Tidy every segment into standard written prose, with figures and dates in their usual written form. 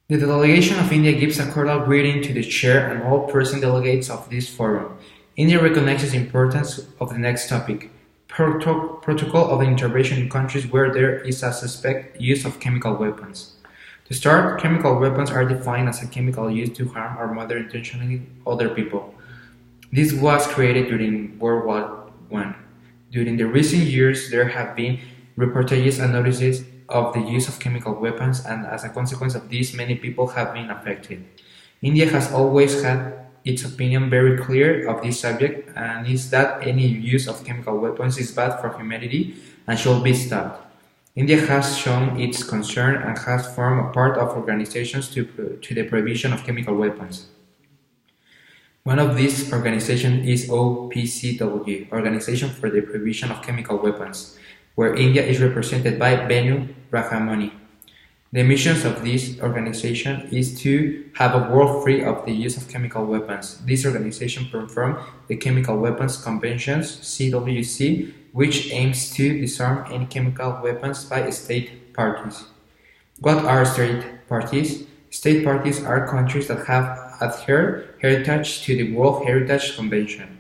The delegation of India gives a cordial greeting to the chair and all present delegates of this forum. India recognizes the importance of the next topic, protocol of intervention in countries where there is a suspect use of chemical weapons. To start, chemical weapons are defined as a chemical used to harm or murder intentionally other people. This was created during World War I. During the recent years, there have been reportages and notices of the use of chemical weapons, and as a consequence of this, many people have been affected. India has always had its opinion very clear of this subject, and is that any use of chemical weapons is bad for humanity and should be stopped. India has shown its concern and has formed a part of organizations to the prohibition of chemical weapons. One of these organizations is OPCW, Organization for the Prohibition of Chemical Weapons, where India is represented by Venu Rahamani. The mission of this organization is to have a world free of the use of chemical weapons. This organization performs the Chemical Weapons Conventions (CWC), which aims to disarm any chemical weapons by state parties. What are state parties? State parties are countries that have adhered heritage to the World Heritage Convention.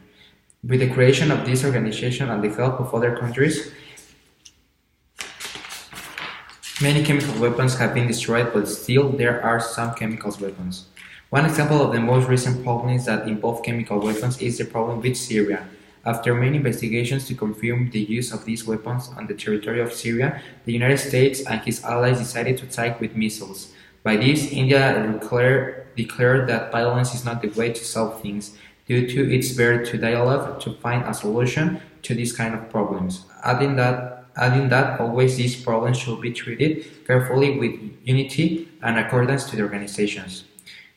With the creation of this organization and the help of other countries, many chemical weapons have been destroyed, but still there are some chemical weapons. One example of the most recent problems that involve chemical weapons is the problem with Syria. After many investigations to confirm the use of these weapons on the territory of Syria, the United States and his allies decided to attack with missiles. By this, India declared that violence is not the way to solve things, due to its better to dialogue to find a solution to these kind of problems, adding that always these problems should be treated carefully with unity and accordance to the organizations.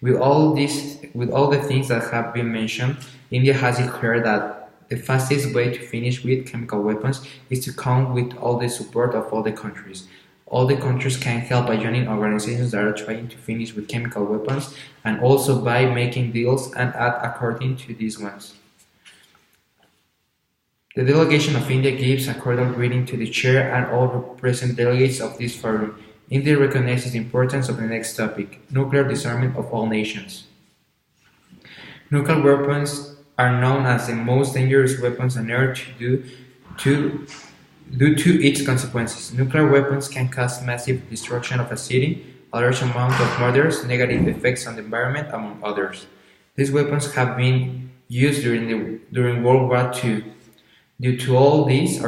With all the things that have been mentioned, India has declared that the fastest way to finish with chemical weapons is to come with all the support of all the countries. All the countries can help by joining organizations that are trying to finish with chemical weapons, and also by making deals and act according to these ones. The delegation of India gives a cordial greeting to the chair and all present delegates of this forum. India recognizes the importance of the next topic, nuclear disarmament of all nations. Nuclear weapons are known as the most dangerous weapons on earth due to its consequences. Nuclear weapons can cause massive destruction of a city, a large amount of murders, negative effects on the environment, among others. These weapons have been used during World War II. Due to all these,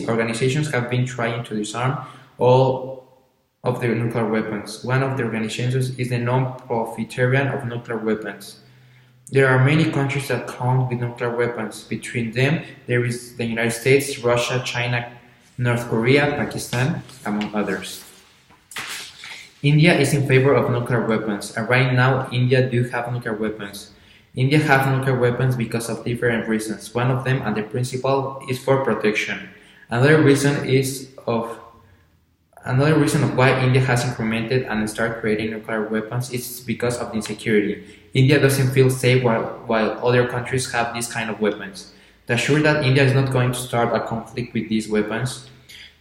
organizations have been trying to disarm all of the nuclear weapons. One of the organizations is the Non-Proliferation of Nuclear Weapons. There are many countries that count with nuclear weapons. Between them, there is the United States, Russia, China, North Korea, Pakistan, among others. India is in favor of nuclear weapons, and right now India do have nuclear weapons. India have nuclear weapons because of different reasons. One of them, and the principal, is for protection. Another reason of why India has implemented and started creating nuclear weapons is because of the insecurity. India doesn't feel safe while other countries have these kind of weapons. To assure that India is not going to start a conflict with these weapons,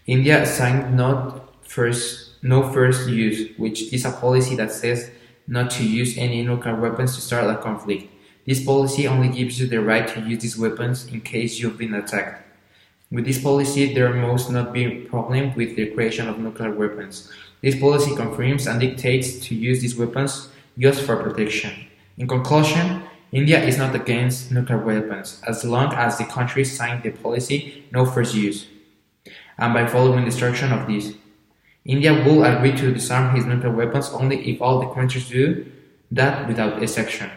India signed no first use, which is a policy that says not to use any nuclear weapons to start a conflict. This policy only gives you the right to use these weapons in case you've been attacked. With this policy, there must not be a problem with the creation of nuclear weapons. This policy confirms and dictates to use these weapons just for protection. In conclusion, India is not against nuclear weapons, as long as the countries sign the policy no first use, and by following the instruction of this. India will agree to disarm his nuclear weapons only if all the countries do that without exception.